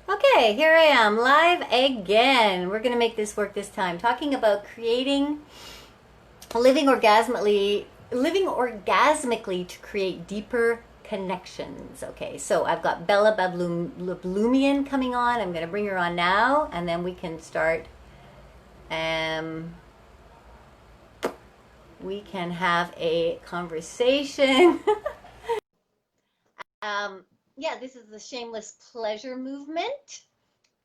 Okay, here I am, live again. We're going to make this work this time. Talking about creating, living orgasmically to create deeper connections. Okay, so I've got Bella Bablumian coming on. I'm going to bring her on now, and then we can start. Um, we can have a conversation. um, yeah, this is the Shameless Pleasure Movement,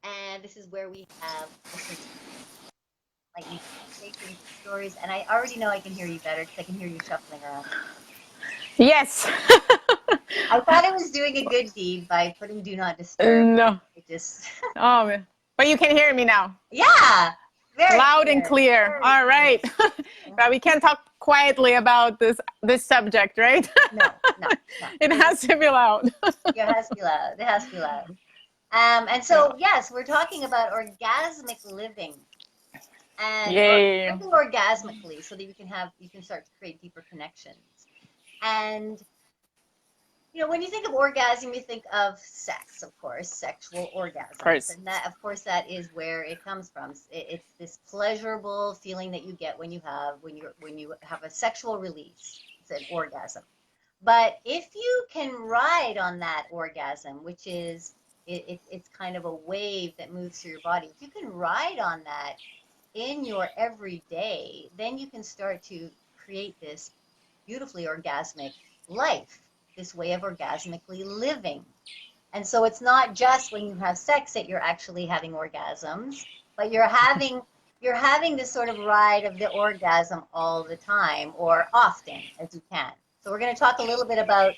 and this is where we have like these sacred stories. And I already know I can hear you better because I can hear you shuffling around. Yes. I thought I was doing a good deed by putting do not disturb. No. It just, Oh, but you can hear me now. yeah, very Loud and clear, clear. very All clear. right. But we can't talk quietly about this subject, right? No, no, no. It has to be loud. It has to be loud. It has to be loud. And Yeah. so, yes, we're talking about orgasmic living and or Yay. living orgasmically so that you can start to create deeper connections. And when you think of orgasm, you think of sex, of course, sexual Of orgasms. course. And that, of course, that is where it comes from. It's this pleasurable feeling that you get when you have a sexual release. It's an orgasm. But if you can ride on that orgasm, which is it's kind of a wave that moves through your body, if you can ride on that in your everyday, then you can start to create this beautifully orgasmic life, this way of orgasmically living. And so it's not just when you have sex that you're actually having orgasms, but you're having this sort of ride of the orgasm all the time or often as you can. So we're going to talk a little bit about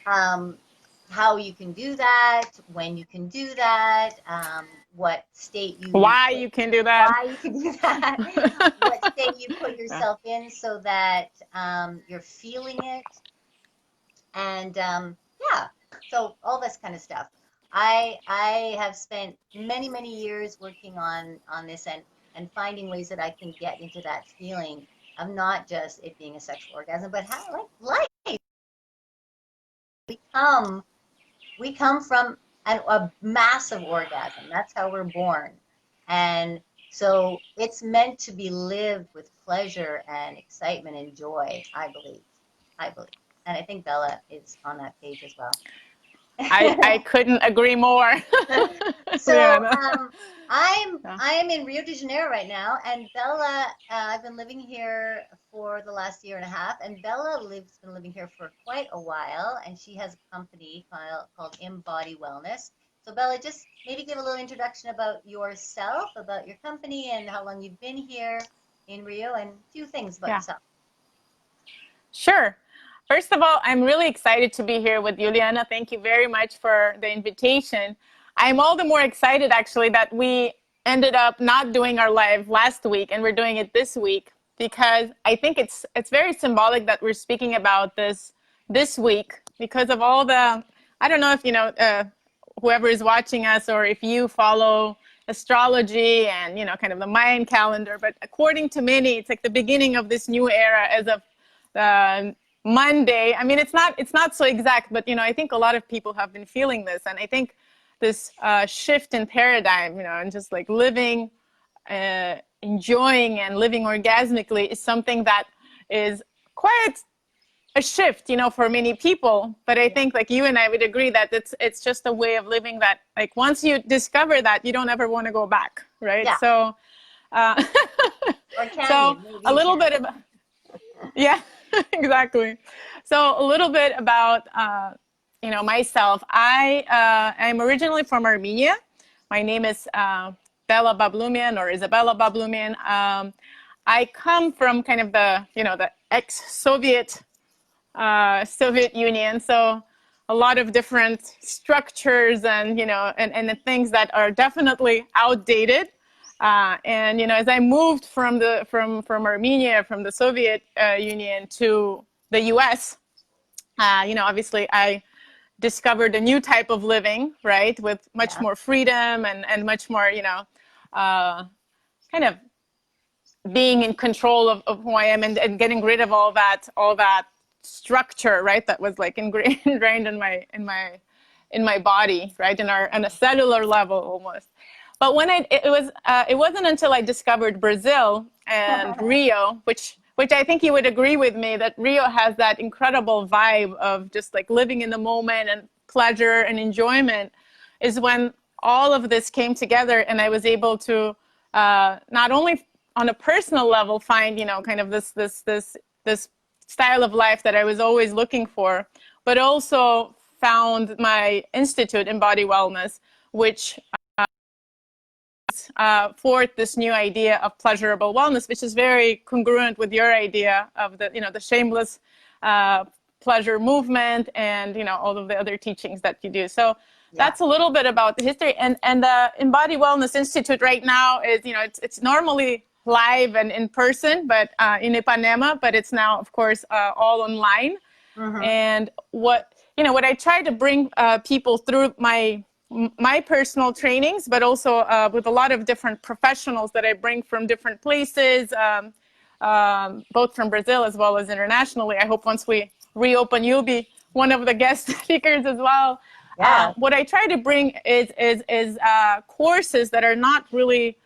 um, how you can do that, when you can do that, what state you Why put, you can do that? why you can do that, what state you put Yeah. yourself in so that you're feeling it, and yeah, so all this kind of stuff. I have spent many years working on this and finding ways that I can get into that feeling of not just it being a sexual orgasm, but how like life we come we come from a massive orgasm. That's how we're born. And so it's meant to be lived with pleasure and excitement and joy, I believe. I believe. And I think Bella is on that page as well. I couldn't agree more. So Lianna. I'm Yeah. I'm in Rio de Janeiro right now, and Bella, I've been living here for the last year and a half, and Bella been living here for quite a while, and she has a company called Imbody Wellness. So Bella, just maybe give a little introduction about yourself, about your company, and how long you've been here in Rio, and a few things about Yeah. yourself. Sure. First of all, I'm really excited to be here with you, Lianna. Thank you very much for the invitation. I'm all the more excited, actually, that we ended up not doing our live last week and we're doing it this week because I think it's very symbolic that we're speaking about this week because of all the I don't know if you know whoever is watching us or if you follow astrology and kind of the Mayan calendar, but according to many, it's like the beginning of this new era as of Monday. I mean, it's not so exact, but I think a lot of people have been feeling this, and I think this shift in paradigm, and just like living, enjoying, and living orgasmically is something that is quite a shift, for many people. But I Yeah. think, like you and I would agree that it's just a way of living that, like, once you discover that, you don't ever want to go back, right? Yeah. So, uh, Or can so you? Maybe a you little can. bit of yeah, exactly. So a little bit about myself. I'm originally from Armenia. My name is Bella Bablumian or Isabella Bablumian. I come from kind of the ex-Soviet Soviet Union, so a lot of different structures and and things that are definitely outdated. And as I moved from Armenia, from the Soviet Union to the U.S., obviously I discovered a new type of living, right, with much Yeah. more freedom and much more, uh, kind of being in control of who I am and getting rid of all that structure, right, that was like ingrained in my in my body, right, on a cellular level almost. But when it wasn't until I discovered Brazil and Rio, which I think you would agree with me that Rio has that incredible vibe of just like living in the moment and pleasure and enjoyment, is when all of this came together, and I was able to not only on a personal level find, you know, kind of this style of life that I was always looking for, but also found my institute, Imbody Wellness, which forth this new idea of pleasurable wellness, which is very congruent with your idea of the, you know, the shameless pleasure movement, and, you know, all of the other teachings that you do. So that's a little bit about the history. And the Imbody Wellness Institute right now is, you know, it's normally live and in person, but in Ipanema, but it's now, of course, all online. And what I try to bring people through my personal trainings, but also with a lot of different professionals that I bring from different places, both from Brazil as well as internationally. I hope once we reopen, you'll be one of the guest speakers as well. Yeah. What I try to bring is courses that are not really,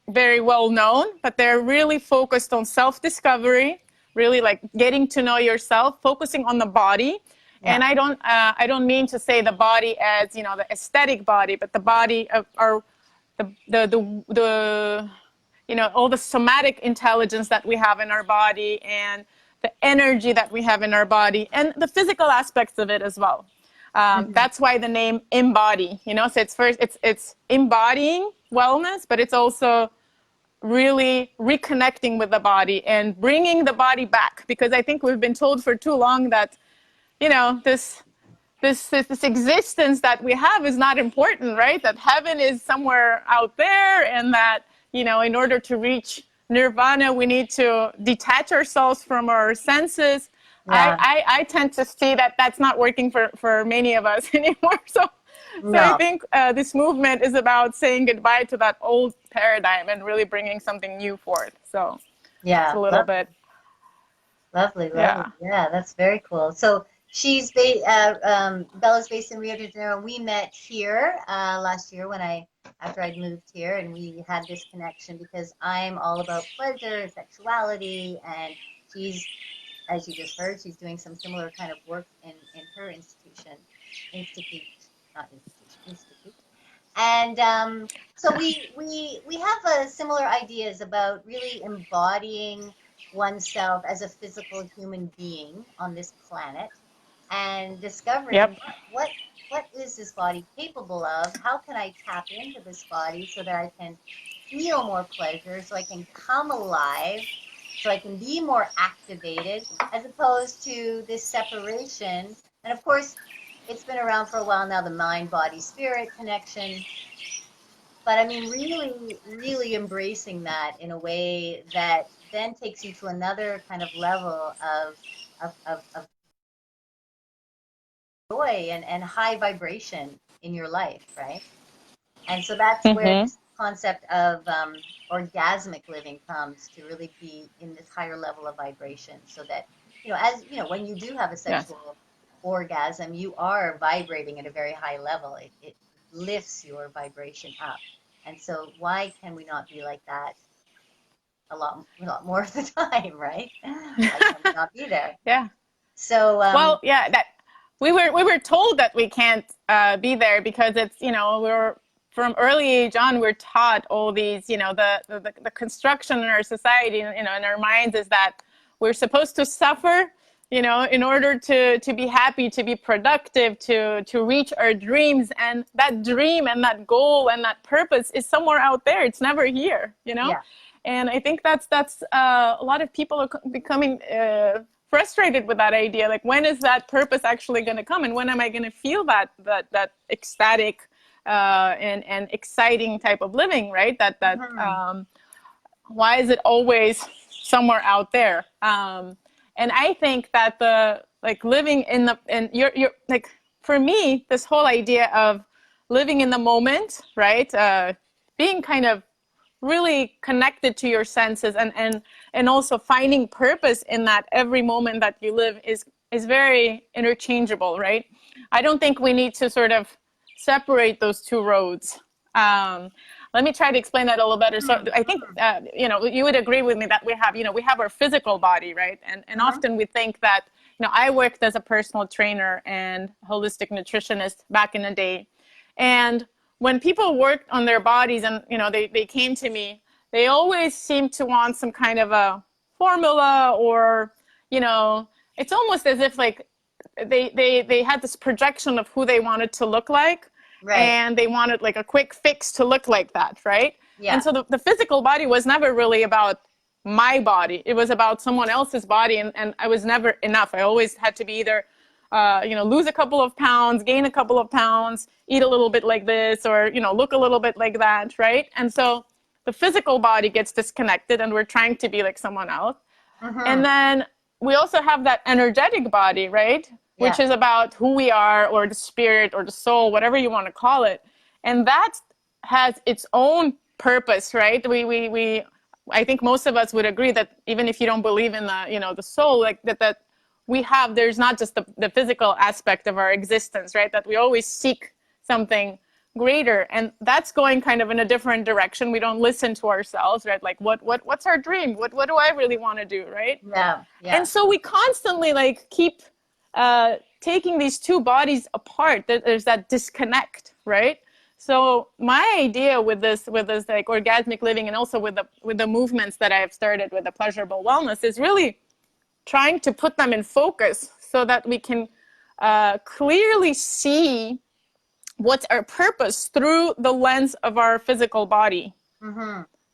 very well known, but they're really focused on self-discovery, really like getting to know yourself, focusing on the body. Yeah. And I don't mean to say the body as, you know, the aesthetic body, but the body of the you know, all the somatic intelligence that we have in our body, and the energy that we have in our body, and the physical aspects of it as well. That's why the name Embody, you know, so it's embodying wellness, but it's also really reconnecting with the body and bringing the body back, because I think we've been told for too long that, you know, this existence that we have is not important, right? That heaven is somewhere out there, and that, you know, in order to reach nirvana, we need to detach ourselves from our senses. Yeah. I tend to see that that's not working for many of us anymore. So I think this movement is about saying goodbye to that old paradigm and really bringing something new forth. So it's a little bit. Lovely. Yeah, that's very cool. So she's Bella's based in Rio de Janeiro. We met here last year after I'd moved here, and we had this connection because I'm all about pleasure, sexuality, and she's, as you just heard, she's doing some similar kind of work in her institute. And so we have similar ideas about really embodying oneself as a physical human being on this planet, and discovering what is this body capable of? How can I tap into this body so that I can feel more pleasure, so I can come alive, so I can be more activated, as opposed to this separation. And of course, it's been around for a while now, the mind, body, spirit connection. But I mean, really, really embracing that in a way that then takes you to another kind of level of joy and high vibration in your life, right? And so that's where this concept of orgasmic living comes, to really be in this higher level of vibration, so that, you know, as you know, when you do have a sexual orgasm, you are vibrating at a very high level. It lifts your vibration up. And so why can we not be like that a lot more of the time, right? Why can we not be there? Yeah. So that we were told that we can't be there, because it's, you know, we're from early age on, we're taught all these, you know, the construction in our society, you know, in our minds, is that we're supposed to suffer, you know, in order to be happy, to be productive, to reach our dreams. And that dream and that goal and that purpose is somewhere out there. It's never here, you know? Yeah. And I think that's a lot of people are becoming frustrated with that idea. Like, when is that purpose actually going to come? And when am I going to feel that ecstatic and exciting type of living, right? Why is it always somewhere out there? And I think that living in you're like, for me, this whole idea of living in the moment, right? Being kind of really connected to your senses, and also finding purpose in that every moment that you live is very interchangeable, right? I don't think we need to sort of separate those two roads. Let me try to explain that a little better. So I think, you know, you would agree with me that we have, you know, we have our physical body, right? And often we think that, you know, I worked as a personal trainer and holistic nutritionist back in the day. And when people worked on their bodies and, you know, they came to me, they always seemed to want some kind of a formula, or, you know, it's almost as if like they had this projection of who they wanted to look like. Right. And they wanted like a quick fix to look like that, right? Yeah. And so the physical body was never really about my body. It was about someone else's body, and I was never enough. I always had to be either, you know, lose a couple of pounds, gain a couple of pounds, eat a little bit like this, or, you know, look a little bit like that, right? And so the physical body gets disconnected, and we're trying to be like someone else. And then we also have that energetic body, right? Which is about who we are, or the spirit, or the soul, whatever you want to call it. And that has its own purpose, right? I think most of us would agree that even if you don't believe in the, you know, the soul, like that we have, there's not just the physical aspect of our existence, right? That we always seek something greater, and that's going kind of in a different direction. We don't listen to ourselves, right? Like what's our dream? What do I really want to do, right? Yeah. And so we constantly like keep taking these two bodies apart. There's that disconnect, right? So my idea with this like orgasmic living, and also with the movements that I have started with the pleasurable wellness, is really trying to put them in focus so that we can clearly see what's our purpose through the lens of our physical body.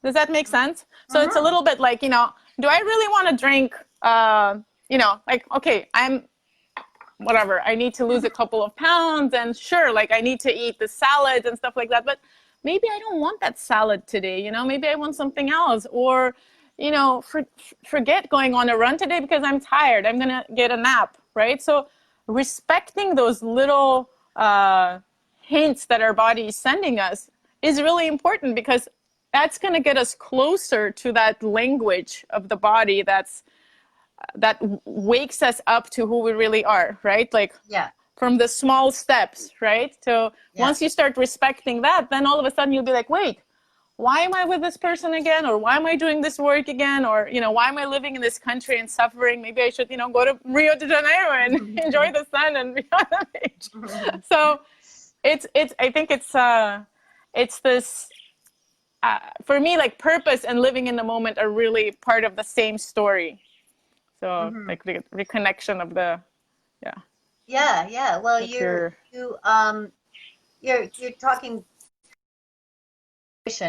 Does that make sense? So it's a little bit like, you know, do I really want to drink, you know, like, okay, whatever, I need to lose a couple of pounds, and sure, like I need to eat the salads and stuff like that, but maybe I don't want that salad today, you know, maybe I want something else, or, you know, forget going on a run today because I'm tired, I'm gonna get a nap, right? So respecting those little hints that our body is sending us is really important, because that's gonna get us closer to that language of the body that wakes us up to who we really are, right? Like from the small steps, right? So once you start respecting that, then all of a sudden you'll be like, wait, why am I with this person again? Or why am I doing this work again? Or, you know, why am I living in this country and suffering? Maybe I should, you know, go to Rio de Janeiro and enjoy the sun and be on the beach. So I think it's this, for me, like purpose and living in the moment are really part of the same story. So like the reconnection of the, Well, you're talking,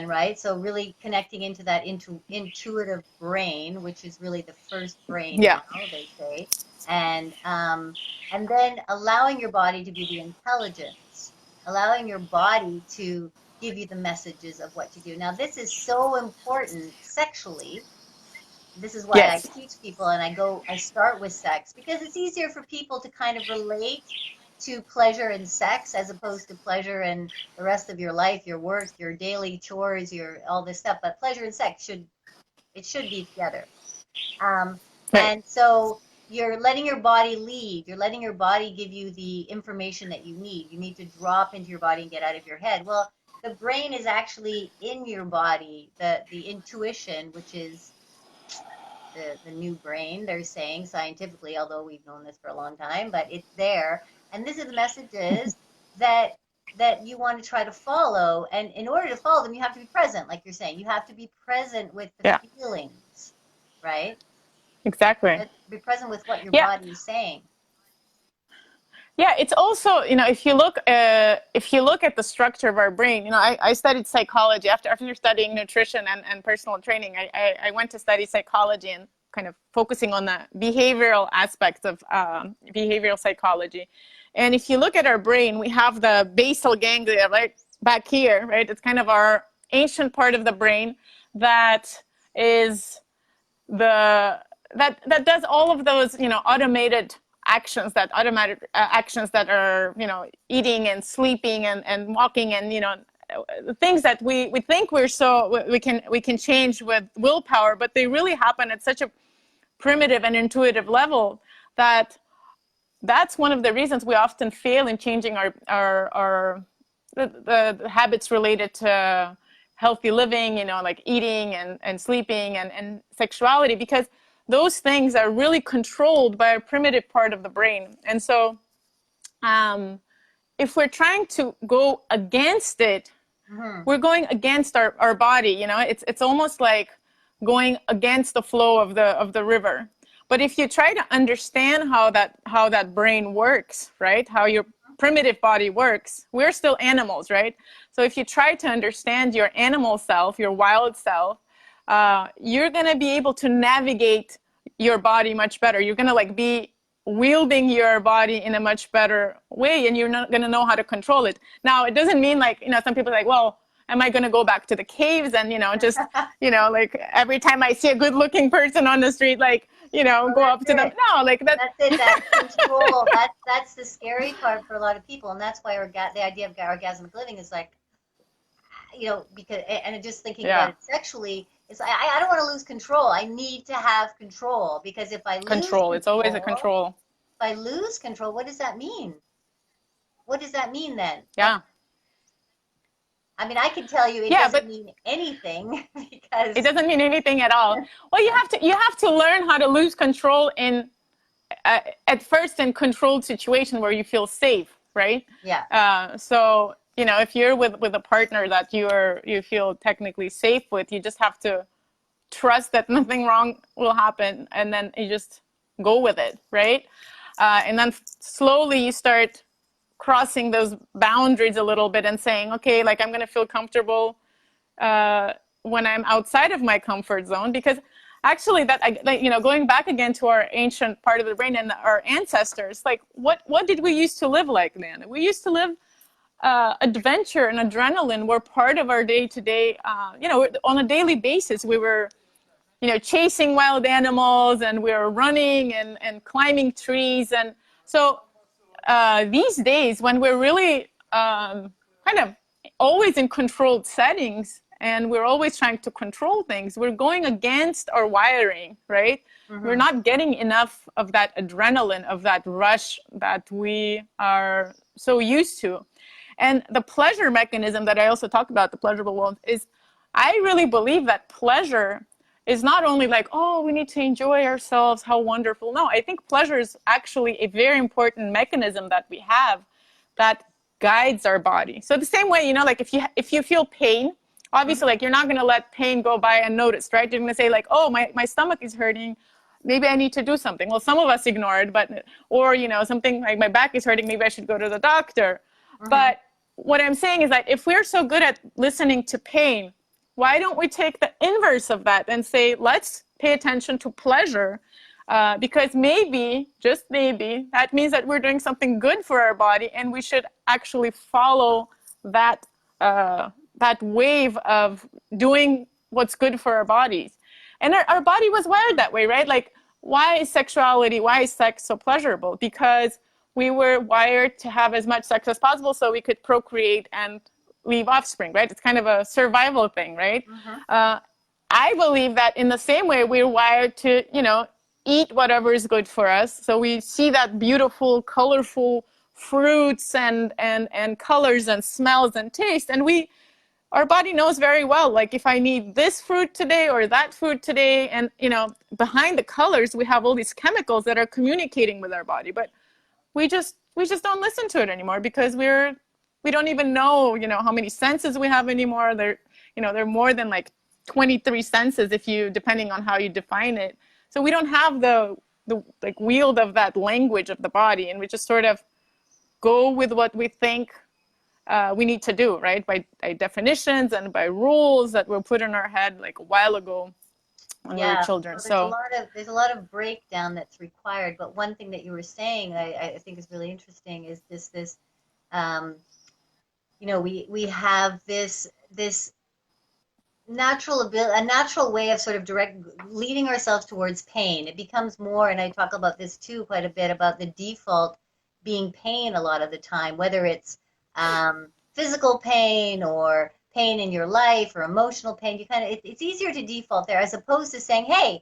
right? So really connecting into that intuitive brain, which is really the first brain, now, they say, and then allowing your body to be the intelligence, allowing your body to give you the messages of what to do. Now, this is so important sexually. This is why I teach people, and I start with sex, because it's easier for people to kind of relate to pleasure and sex as opposed to pleasure and the rest of your life, your work, your daily chores, your all this stuff. But pleasure and sex should be together. And so you're letting your body lead. You're letting your body give you the information that you need. You need to drop into your body and get out of your head. Well, the brain is actually in your body. The intuition, which is the new brain, they're saying scientifically, although we've known this for a long time, but it's there. And this is the messages that you want to try to follow. And in order to follow them, you have to be present, like you're saying. You have to be present with the feelings, right? Exactly. Be present with what your body is saying. Yeah, it's also, you know, if you look at the structure of our brain, you know, I studied psychology after studying nutrition and personal training. I went to study psychology and kind of focusing on the behavioral aspects of behavioral psychology. And if you look at our brain, we have the basal ganglia right back here, right? It's kind of our ancient part of the brain that is that does all of those, you know, automated actions that are, you know, eating and sleeping and walking, and, you know, things that we think we can change with willpower, but they really happen at such a primitive and intuitive level that that's one of the reasons we often fail in changing the habits related to healthy living, like eating and sleeping and sexuality, because those things are really controlled by a primitive part of the brain. And so if we're trying to go against it, we're going against our body. It's almost like going against the flow of the river. But if you try to understand how that brain works, right, how your primitive body works, we're still animals, right? So if you try to understand your animal self, your wild self, you're going to be able to navigate your body much better. You're going to like be wielding your body in a much better way, and you're not going to know how to control it. Now, it doesn't mean like, some people are like, well, am I going to go back to the caves and, just, like every time I see a good looking person on the street, like, go up to them. No, like that's it. That's control. That's the scary part for a lot of people. And that's why the idea of orgasmic living is like, because, and just thinking about it sexually, it's I don't want to lose control. I need to have control, because if I lose control, it's always a control. If I lose control, what does that mean? What does that mean then? Yeah. I mean, I can tell you it doesn't mean anything, because it doesn't mean anything at all. Well, you have to learn how to lose control in at first in controlled situation where you feel safe, right? Yeah. So if you're with a partner that you feel technically safe with, you just have to trust that nothing wrong will happen, and then you just go with it, right? And then slowly you start crossing those boundaries a little bit and saying, okay, like I'm going to feel comfortable when I'm outside of my comfort zone, because actually going back again to our ancient part of the brain and our ancestors, like what did we used to live like, Lianna? We used to live adventure and adrenaline were part of our day-to-day, on a daily basis. We were, chasing wild animals, and we were running and climbing trees. And so these days, when we're really kind of always in controlled settings, and we're always trying to control things, we're going against our wiring, right? We're not getting enough of that adrenaline, of that rush that we are so used to. And the pleasure mechanism that I also talk about, the pleasurable world, is I really believe that pleasure is not only like, oh, we need to enjoy ourselves, how wonderful. No, I think pleasure is actually a very important mechanism that we have that guides our body. So the same way, like if you feel pain, obviously, like you're not going to let pain go by unnoticed, right? You're going to say like, oh, my stomach is hurting, maybe I need to do something. Well, some of us ignore it, or something like my back is hurting, maybe I should go to the doctor. But what I'm saying is that if we're so good at listening to pain, why don't we take the inverse of that and say, let's pay attention to pleasure, because maybe, just maybe, that means that we're doing something good for our body, and we should actually follow that wave of doing what's good for our bodies. And our body was wired that way, right? Like, why is sex so pleasurable? Because we were wired to have as much sex as possible so we could procreate and leave offspring, right? It's kind of a survival thing, right? I believe that in the same way we're wired to, eat whatever is good for us. So we see that beautiful, colorful fruits and colors and smells and taste, and our body knows very well, like if I need this fruit today or that fruit today, and behind the colors we have all these chemicals that are communicating with our body, but we just don't listen to it anymore, because we don't even know how many senses we have anymore. There are more than like 23 senses depending on how you define it. So we don't have the like wield of that language of the body, and we just sort of go with what we think we need to do, right? By definitions and by rules that were put in our head like a while ago when we were children. So there's a lot of breakdown that's required. But one thing that you were saying, I think is really interesting, is this we have this a natural way of sort of leading ourselves towards pain. It becomes more, and I talk about this too quite a bit, about the default being pain a lot of the time, whether it's physical pain or pain in your life or emotional pain. It's easier to default there, as opposed to saying, hey,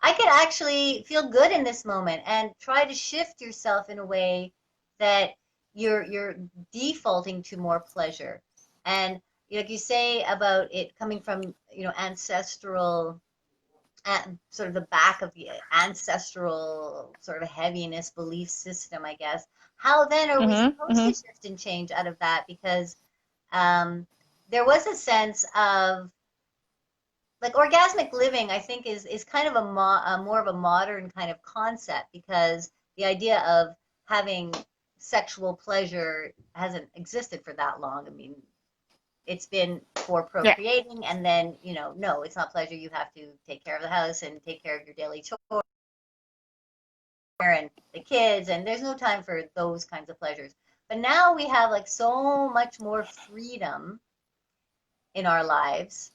I could actually feel good in this moment, and try to shift yourself in a way that you're defaulting to more pleasure. And like you say about it coming from, ancestral, sort of the back of the ancestral sort of heaviness belief system, I guess. How then are we Mm-hmm, supposed to mm-hmm. shift and change out of that? Because um, there was a sense of, like, orgasmic living, I think is kind of a more of a modern kind of concept, because the idea of having sexual pleasure hasn't existed for that long. I mean, it's been for Yeah. procreating, and then, no, it's not pleasure. You have to take care of the house and take care of your daily chores and the kids, and there's no time for those kinds of pleasures. But now we have like so much more freedom in our lives,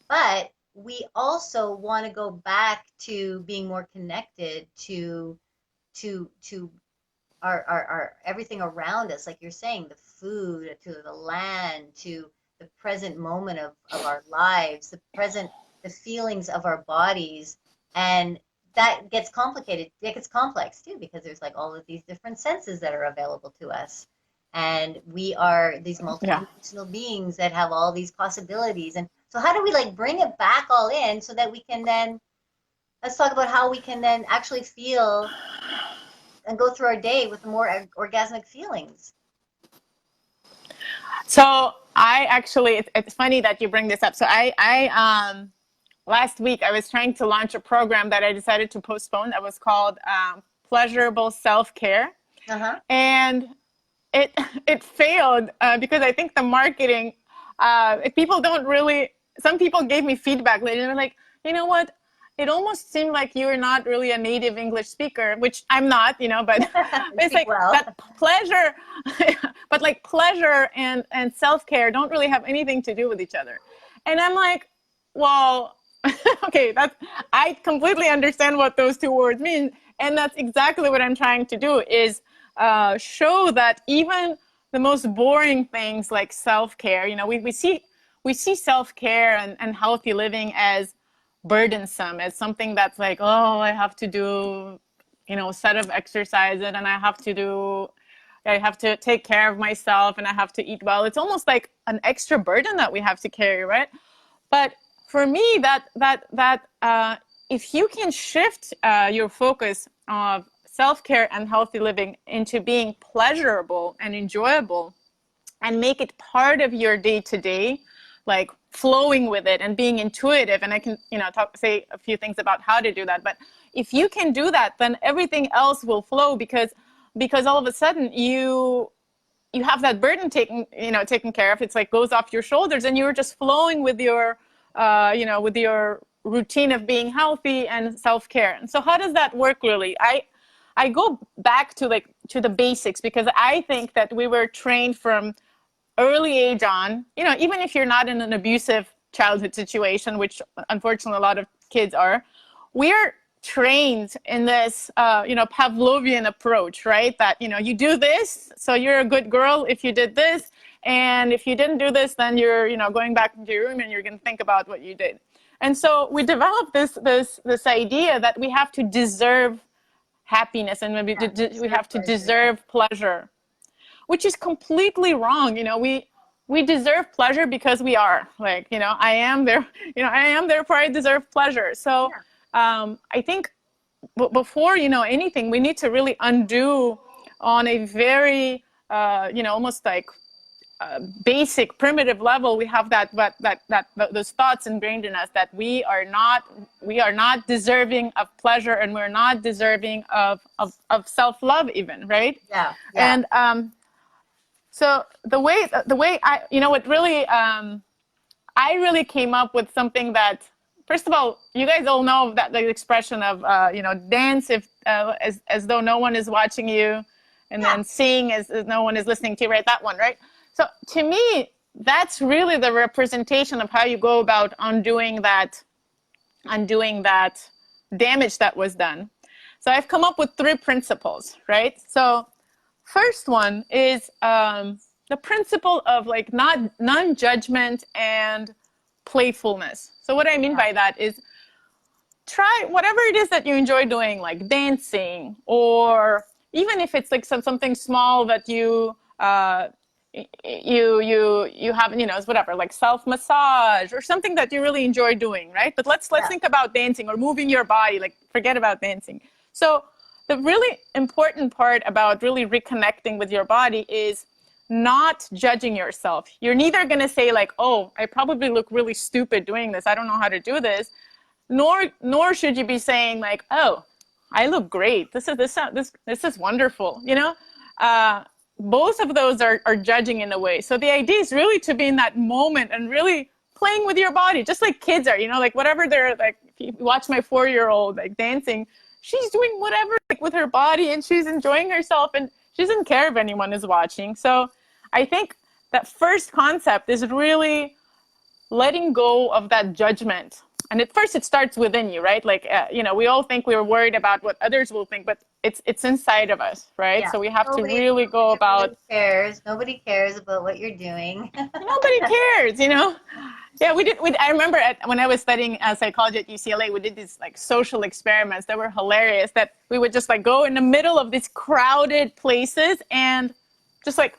but we also want to go back to being more connected to our everything around us, like you're saying, the food, to the land, to the present moment of our lives, the feelings of our bodies. And that gets complicated. It gets complex too, because there's like all of these different senses that are available to us. And we are these Yeah. multidimensional beings that have all these possibilities. And so how do we like bring it back all in so that we can then, let's talk about how we can then actually feel and go through our day with more orgasmic feelings. So I actually, it's funny that you bring this up. So last week I was trying to launch a program that I decided to postpone. That was called Pleasurable Self-Care, Uh-huh. and it it failed because I think the marketing, people don't really. Some people gave me feedback later. They were like, you know what? It almost seemed like you're not really a native English speaker, which I'm not, but it's Speak like well. that pleasure, but like pleasure and self-care don't really have anything to do with each other. And I'm like, well, okay, I completely understand what those two words mean. And that's exactly what I'm trying to do, is show that even the most boring things like self-care, we see self-care and healthy living as burdensome, as something that's like, oh, I have to do, a set of exercises, and I have to take care of myself, and I have to eat well. It's almost like an extra burden that we have to carry, right? But for me, if you can shift your focus of self-care and healthy living into being pleasurable and enjoyable, and make it part of your day-to-day, like flowing with it and being intuitive. And I can, say a few things about how to do that. But if you can do that, then everything else will flow, because all of a sudden you have that burden taken care of. It's like goes off your shoulders, and you're just flowing with your with your routine of being healthy and self-care. And so how does that work really? I go back to the basics, because I think that we were trained from early age on, even if you're not in an abusive childhood situation, which unfortunately a lot of kids are, we're trained in this, Pavlovian approach, right? That, you do this, so you're a good girl if you did this. And if you didn't do this, then you're, going back into your room and you're going to think about what you did. And so we developed this idea that we have to deserve happiness, and maybe we have to deserve pleasure, which is completely wrong. We deserve pleasure because we are, like, I am there, therefore I deserve pleasure. So I think before anything, we need to really undo on a very almost like basic primitive level. We have those thoughts ingrained in us that we are not deserving of pleasure, and we're not deserving of self-love even, right? Yeah. Yeah. And so the way I, what really, I really came up with something that, first of all, you guys all know that the expression of, dance if as though no one is watching you, and then sing as no one is listening to you, right? That one, right? So to me, that's really the representation of how you go about undoing that damage that was done. So I've come up with 3 principles, right? So first one is the principle of like non-judgment and playfulness. So what I mean by that is try whatever it is that you enjoy doing, like dancing, or even if it's like something small that you have, it's whatever, like self massage or something that you really enjoy doing, right? But let's Yeah. think about dancing or moving your body. Like, forget about dancing. So the really important part about really reconnecting with your body is not judging yourself. You're neither going to say like, oh, I probably look really stupid doing this, I don't know how to do this, nor should you be saying like, oh, I look great, this is wonderful, both of those are judging in a way. So the idea is really to be in that moment and really playing with your body, just like kids are, like whatever they're like. If you watch my 4-year-old like dancing, she's doing whatever like with her body and she's enjoying herself and she doesn't care if anyone is watching. So I think that first concept is really letting go of that judgment. And at first it starts within you, right? Like, we all think we're worried about what others will think, but it's inside of us, right? Yeah. So we have to really go about. Nobody cares about what you're doing. Nobody cares, Yeah, I remember when I was studying psychology at UCLA, we did these like social experiments that were hilarious, that we would just like go in the middle of these crowded places and just like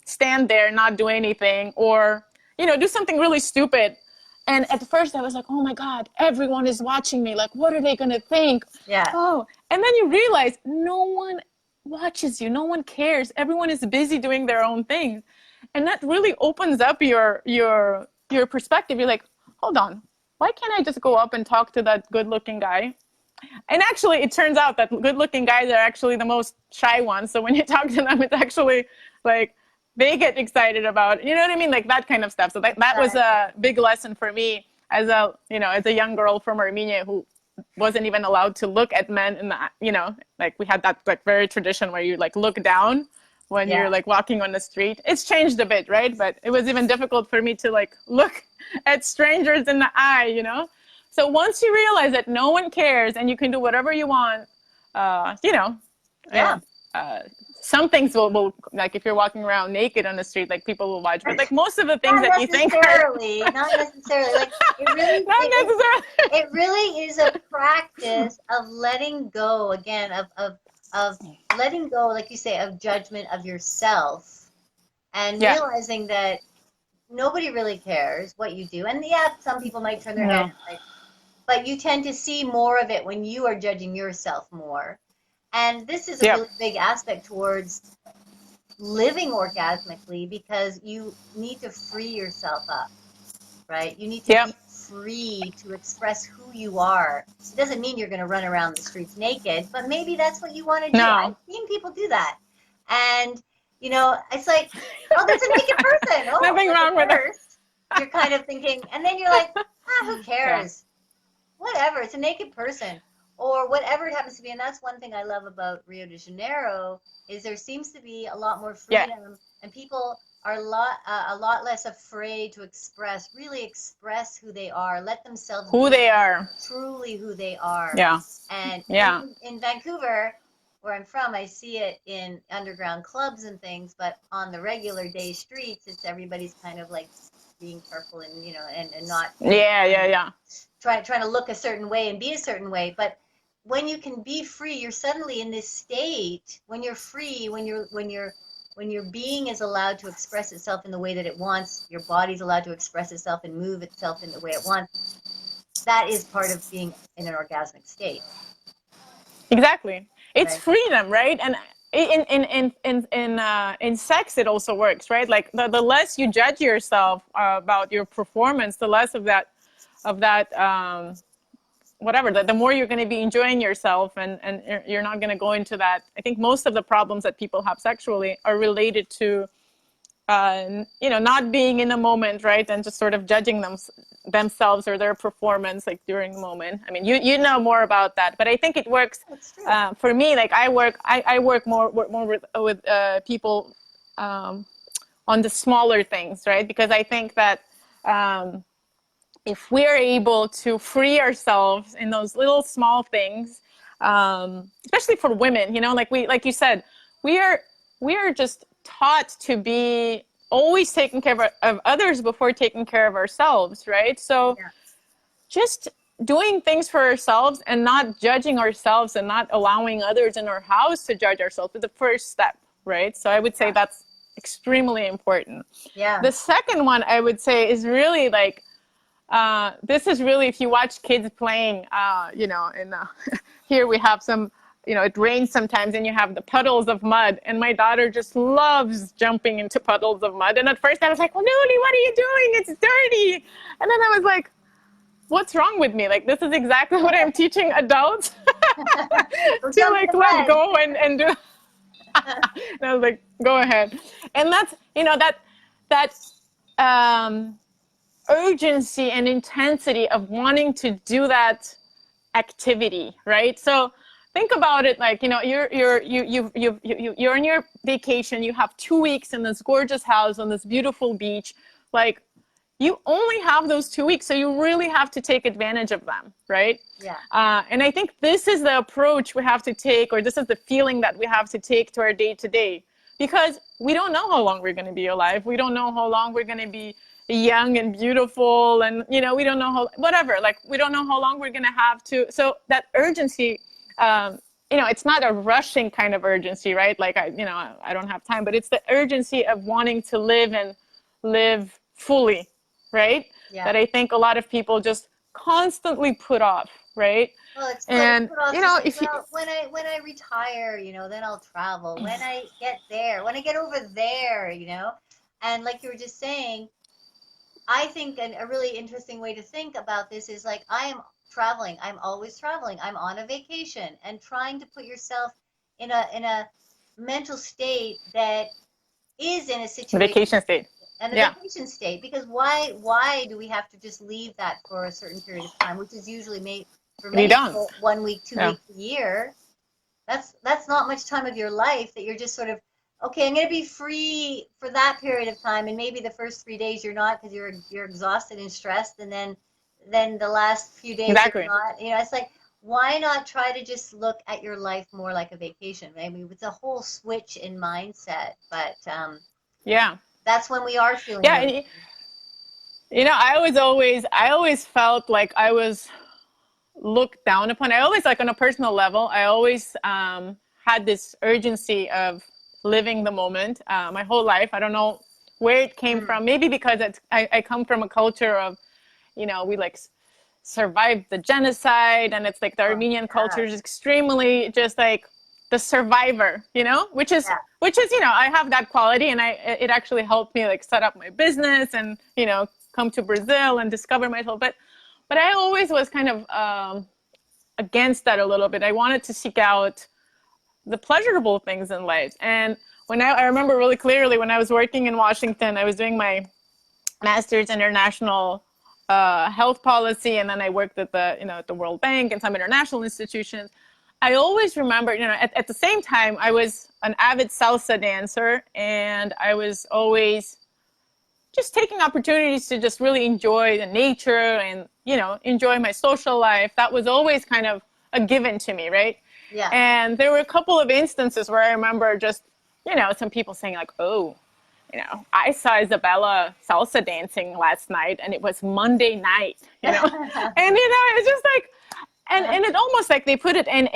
stand there, not do anything, or, do something really stupid. And at first I was like, oh my God, everyone is watching me. Like, what are they going to think? Yeah. Oh, and then you realize no one watches you. No one cares. Everyone is busy doing their own thing. And that really opens up your perspective. You're like, hold on, why can't I just go up and talk to that good looking guy? And actually, it turns out that good looking guys are actually the most shy ones. So when you talk to them, it's actually like, they get excited about, you know what I mean? Like that kind of stuff. So that was a big lesson for me as a young girl from Armenia who wasn't even allowed to look at men in the, like we had that like very tradition where you like look down when you're like walking on the street. It's changed a bit, right? But it was even difficult for me to like look at strangers in the eye, So once you realize that no one cares and you can do whatever you want, some things will like if you're walking around naked on the street, like people will watch. But like most of the things that you think not necessarily. Like it really is a practice of letting go again of letting go, like you say, of judgment of yourself and realizing that nobody really cares what you do. And some people might turn their head, but you tend to see more of it when you are judging yourself more. And this is a really big aspect towards living orgasmically, because you need to free yourself up, right? You need to be free to express who you are. It doesn't mean you're going to run around the streets naked, but maybe that's what you want to do. I've seen people do that. And, it's like, oh, there's a naked person. Oh, nothing wrong with it. You're kind of thinking, and then you're like, who cares? Whatever, it's a naked person. Or whatever it happens to be. And that's one thing I love about Rio de Janeiro, is there seems to be a lot more freedom, and people are a lot less afraid to really express who they are, let themselves truly who they are. And in Vancouver, where I'm from, I see it in underground clubs and things, but on the regular day streets, it's everybody's kind of like being careful and and not trying to look a certain way and be a certain way. But when you can be free, you're suddenly in this state when you're free, when your being is allowed to express itself in the way that it wants, your body's allowed to express itself and move itself in the way it wants. That is part of being in an orgasmic state. Exactly. It's freedom, right? And in sex it also works, right? Like the less you judge yourself about your performance, the less of that whatever, the more you're going to be enjoying yourself, and you're not going to go into that. I think most of the problems that people have sexually are related to, not being in the moment, right? And just sort of judging themselves or their performance, like during the moment. I mean, you know more about that, but I think it works for me. Like I work more with people on the smaller things, right? Because I think that, if we're able to free ourselves in those little small things, especially for women, like you said, we are just taught to be always taking care of others before taking care of ourselves, right? So just doing things for ourselves and not judging ourselves and not allowing others in our house to judge ourselves is the first step, right? So I would say that's extremely important. Yeah. The second one I would say is really like, this is really, if you watch kids playing, you know, and here we have some, you know, it rains sometimes and you have the puddles of mud. And my daughter just loves jumping into puddles of mud. And at first I was like, well, Noli, what are you doing? It's dirty. And then I was like, what's wrong with me? Like, this is exactly what I'm teaching adults to like let go and do. And I was like, go ahead. And that's, you know, that urgency and intensity of wanting to do that activity, right? So think about it like, you know, you're on your vacation, you have 2 weeks in this gorgeous house on this beautiful beach. Like, you only have those 2 weeks, so you really have to take advantage of them, right? Yeah. And I think this is the approach we have to take, or this is the feeling that we have to take to our day-to-day, because we don't know how long we're going to be alive. We don't know how long we're going to be young and beautiful, and, you know, we don't know how, whatever, like, we don't know how long we're going to have to. So that urgency, you know, it's not a rushing kind of urgency, right? Like, I don't have time, but it's the urgency of wanting to live and live fully, right? Yeah. That I think a lot of people just constantly put off, right? Well, it's and you know, if well, when I retire, you know, then I'll travel. When I get there, when I get over there, you know, and like you were just saying, I think a really interesting way to think about this is like, I am traveling. I'm always traveling. I'm on a vacation, and trying to put yourself in a mental state that is in a situation, vacation state. And a Yeah. vacation state, because why do we have to just leave that for a certain period of time, which is usually made for many people 1 week, 2 weeks, a year. That's not much time of your life that you're just sort of, okay, I'm going to be free for that period of time, and maybe the first 3 days you're not, because you're exhausted and stressed, and then the last few days you're not. You know, it's like, why not try to just look at your life more like a vacation? I mean, it's a whole switch in mindset, but yeah, that's when we are feeling. Yeah, and, you know, I always felt like I was looked down upon. I always, like, on a personal level, I always had this urgency of living the moment my whole life. I don't know where it came from. Maybe because I come from a culture of, you know, we like survived the genocide, and it's like the Armenian culture is extremely just like the survivor, you know, which is, you know, I have that quality, and it actually helped me like set up my business and, you know, come to Brazil and discover myself. But I always was kind of against that a little bit. I wanted to seek out the pleasurable things in life. And when I remember really clearly when I was working in Washington, I was doing my master's in international health policy, and then I worked at the World Bank and some international institutions. I always remember, you know, at the same time, I was an avid salsa dancer, and I was always just taking opportunities to just really enjoy the nature and, you know, enjoy my social life. That was always kind of a given to me, right? Yeah. And there were a couple of instances where I remember just, you know, some people saying like, oh, you know, I saw Isabella salsa dancing last night, and it was Monday night, you know, and, you know, it's just like, and it almost like they put it in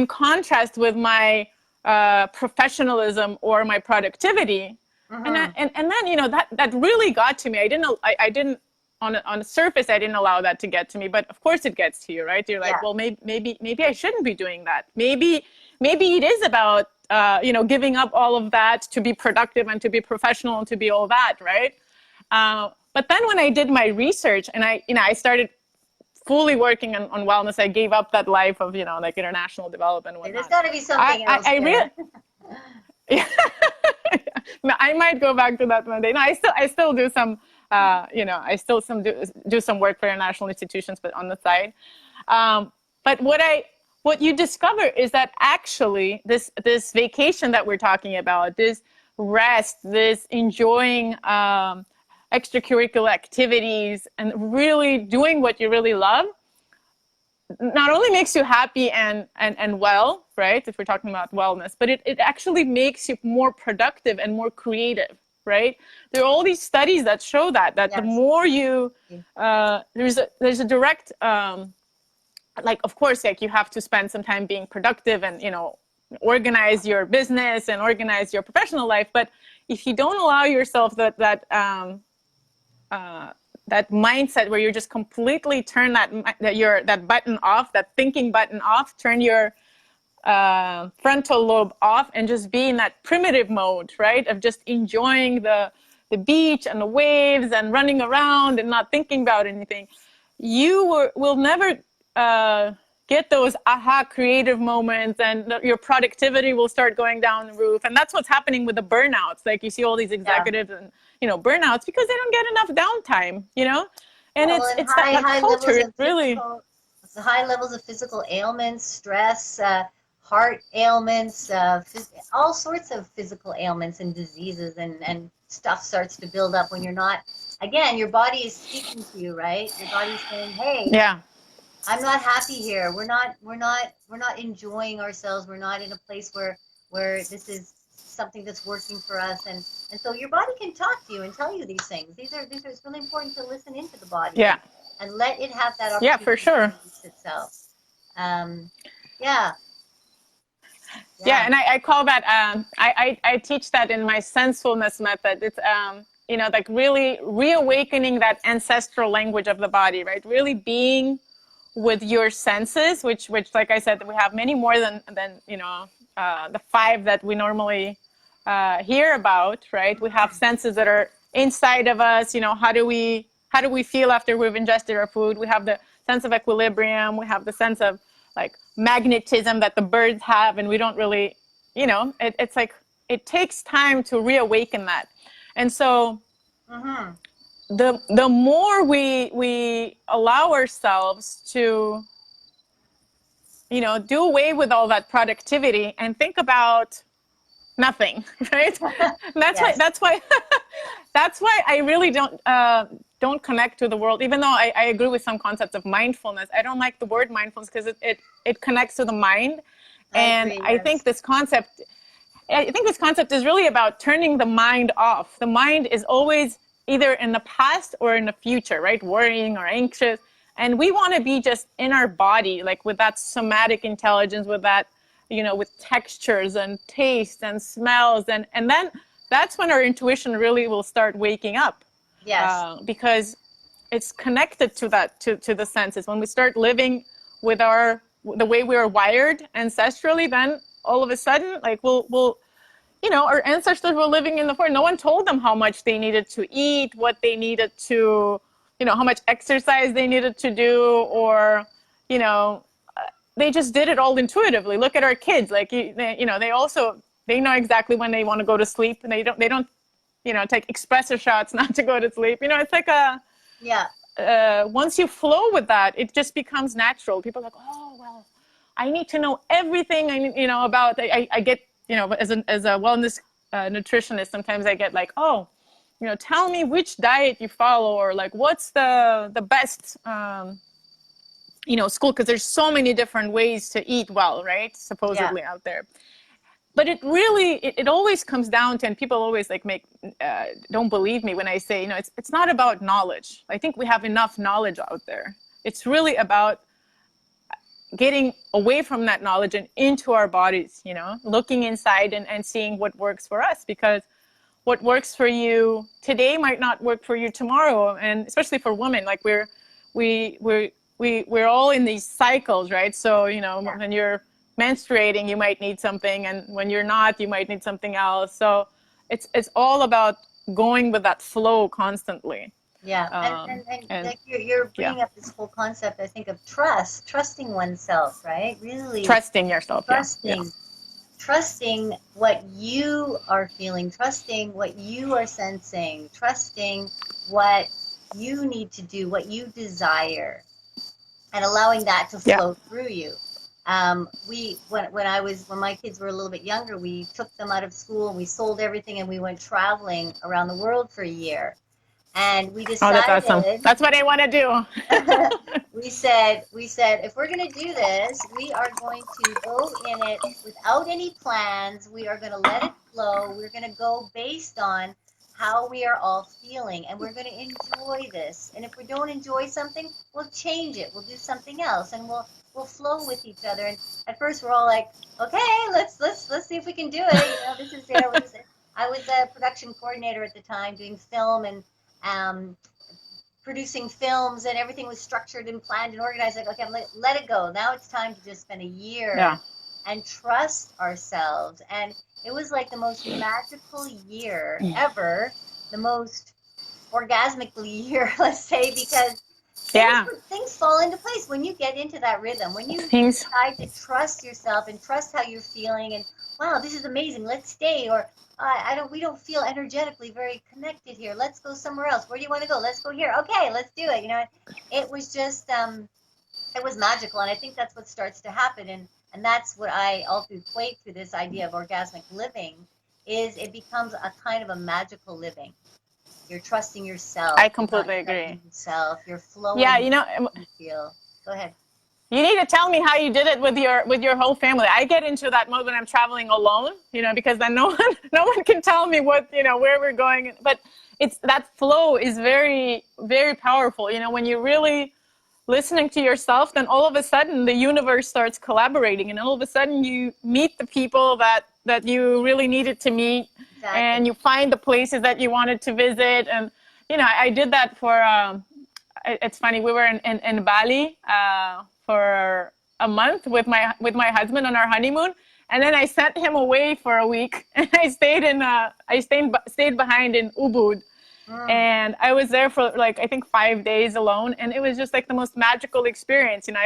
contrast with my professionalism or my productivity. And then, you know, that really got to me. I didn't on the surface, I didn't allow that to get to me, but of course it gets to you, right? You're like, well, maybe I shouldn't be doing that. Maybe it is about, you know, giving up all of that to be productive and to be professional and to be all that, right? But then when I did my research and I started fully working on wellness, I gave up that life of, you know, like international development. There's got to be something else. Yeah. No, I might go back to that one day. No, I still do some, you know, I still do some work for international institutions, but on the side. But what you discover is that actually this vacation that we're talking about, this rest, this enjoying extracurricular activities and really doing what you really love, not only makes you happy and well, right, if we're talking about wellness, but it actually makes you more productive and more creative. right? There are all these studies that show that the more you, there's a direct, like, of course, like you have to spend some time being productive and, you know, organize your business and organize your professional life. But if you don't allow yourself that mindset where you just completely turn that button off, that thinking button off, turn your frontal lobe off and just be in that primitive mode, right? Of just enjoying the beach and the waves and running around and not thinking about anything. You will never get those aha creative moments, and your productivity will start going down the roof. And that's what's happening with the burnouts. Like you see all these executives and, you know, burnouts because they don't get enough downtime, you know? And it's that culture, really. High levels of physical ailments, stress, heart ailments, all sorts of physical ailments and diseases, and stuff starts to build up when you're not, again, your body is speaking to you, right? Your body's saying, hey, yeah, I'm not happy here. We're not enjoying ourselves. We're not in a place where this is something that's working for us. And so your body can talk to you and tell you these things. It's really important to listen into the body. Yeah. And let it have that opportunity. Yeah, for sure. To release itself. Yeah. Yeah, and I call that, I teach that in my sensefulness method. It's, you know, like really reawakening that ancestral language of the body, right? Really being with your senses, which like I said, we have many more than you know, the 5 that we normally hear about, right? We have senses that are inside of us. You know, how do we feel after we've ingested our food? We have the sense of equilibrium. We have the sense of like magnetism that the birds have, and we don't really, you know, it's like it takes time to reawaken that. And so the more we allow ourselves to, you know, do away with all that productivity and think about nothing, right? That's why I really don't connect to the world, even though I agree with some concepts of mindfulness. I don't like the word mindfulness because it connects to the mind. I think this concept is really about turning the mind off. The mind is always either in the past or in the future, right? Worrying or anxious. And we want to be just in our body, like with that somatic intelligence, with that, you know, with textures and taste and smells. And then that's when our intuition really will start waking up. Yes. Because it's connected to that, to the senses. When we start living with the way we are wired ancestrally, then all of a sudden, like we'll you know, our ancestors were living in the forest. No one told them how much they needed to eat, what they needed to, you know, how much exercise they needed to do, or, you know, they just did it all intuitively. Look at our kids. Like, you know, they know exactly when they want to go to sleep, and they don't, you know, take espresso shots not to go to sleep. You know, it's like once you flow with that, it just becomes natural. People are like, oh, well, I need to know everything you know, about, I get, you know, as a wellness nutritionist, sometimes I get like, oh, you know, tell me which diet you follow, or like, what's the best, you know, school, because there's so many different ways to eat well, right? Supposedly out there. But it really, it always comes down to, and people always like don't believe me when I say, you know, it's not about knowledge. I think we have enough knowledge out there. It's really about getting away from that knowledge and into our bodies, you know, looking inside and seeing what works for us, because what works for you today might not work for you tomorrow. And especially for women, like we're all in these cycles, right? So, you know, when you're menstruating, you might need something, and when you're not, you might need something else. So it's all about going with that flow constantly. Yeah, and like you're bringing up this whole concept, I think, of trusting oneself, right? Really trusting yourself, trusting what you are feeling, trusting what you are sensing, trusting what you need to do, what you desire, and allowing that to flow through you. When my kids were a little bit younger, we took them out of school and we sold everything and we went traveling around the world for a year. And we decided, that's awesome. That's what I want to do. we said, if we're going to do this, we are going to go in it without any plans. We are going to let it flow. We're going to go based on how we are all feeling, and we're going to enjoy this. And if we don't enjoy something, we'll change it. We'll do something else, and we'll flow with each other. And at first, we're all like, okay, let's see if we can do it. You know, this is I was a production coordinator at the time, doing film and um, producing films, and everything was structured and planned and organized. Like, okay, let it go. Now it's time to just spend a year and trust ourselves. And it was like the most magical year ever, the most orgasmically year, let's say, because things fall into place when you get into that rhythm, when you decide to trust yourself and trust how you're feeling, and wow, this is amazing, let's stay, or we don't feel energetically very connected here, let's go somewhere else. Where do you want to go? Let's go here. Okay, let's do it. You know, it was just it was magical, and I think that's what starts to happen, and that's what I also equate to this idea of orgasmic living, is it becomes a kind of a magical living. You're trusting yourself. I completely agree. Yourself. You're flowing. Yeah, you know. You feel. Go ahead. You need to tell me how you did it with your whole family. I get into that mode when I'm traveling alone, you know, because then no one can tell me what, you know, where we're going. But it's that flow is very, very powerful. You know, when you're really listening to yourself, then all of a sudden the universe starts collaborating, and all of a sudden you meet the people that you really needed to meet. Exactly. And you find the places that you wanted to visit. And, you know, I did that for, it's funny, we were in Bali for a month with my husband on our honeymoon. And then I sent him away for a week, and I stayed behind in Ubud. And I was there for like, I think 5 days alone. And it was just like the most magical experience. You know,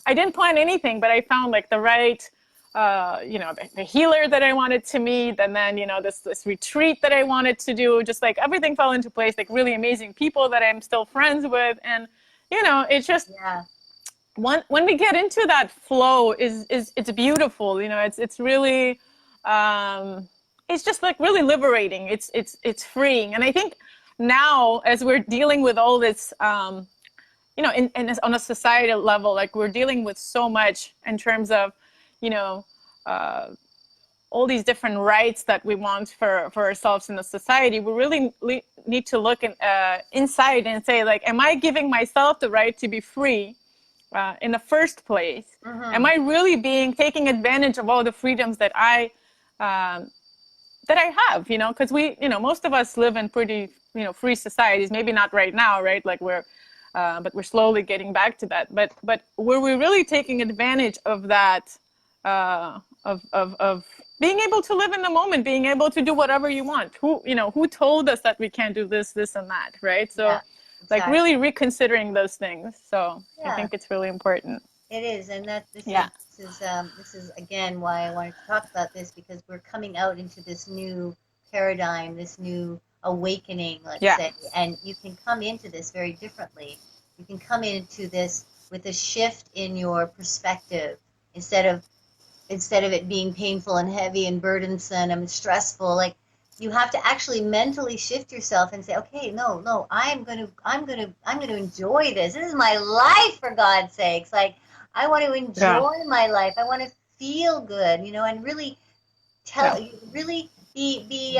I didn't plan anything, but I found like the right, you know, the healer that I wanted to meet. And then, you know, this retreat that I wanted to do, just like everything fell into place, like really amazing people that I'm still friends with. And, you know, it's just, when we get into that flow it's beautiful. You know, it's really, it's just like really liberating. It's freeing. And I think now, as we're dealing with all this, you know, on a societal level, like we're dealing with so much in terms of, you know, all these different rights that we want for ourselves in the society. We really need to look inside and say, like, am I giving myself the right to be free in the first place? Am I really taking advantage of all the freedoms that I have, you know, because most of us live in pretty, you know, free societies, maybe not right now, right? Like but we're slowly getting back to that. But were we really taking advantage of that, of being able to live in the moment, being able to do whatever you want? Who told us that we can't do this and that, right? So like really reconsidering those things. So I think it's really important. It is, and this is again why I wanted to talk about this, because we're coming out into this new paradigm, this new awakening, let's say, and you can come into this very differently. You can come into this with a shift in your perspective, instead of it being painful and heavy and burdensome and stressful. Like, you have to actually mentally shift yourself and say, okay, no, I'm gonna enjoy this. This is my life, for God's sakes. Like, I want to enjoy my life. I want to feel good, you know, and really really be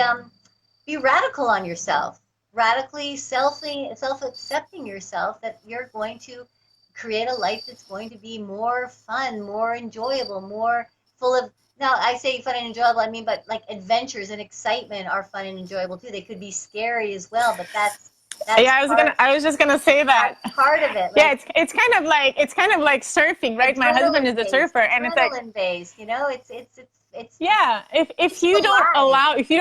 radical on yourself, radically self-accepting yourself, that you're going to create a life that's going to be more fun, more enjoyable, more full of, now I say fun and enjoyable, I mean, but like adventures and excitement are fun and enjoyable too. They could be scary as well, but that's I was just gonna say that. That's part of it. Like, it's kind of like surfing, right? My husband is a surfer, and it's like adrenaline based, you know. It's if you don't allow, if you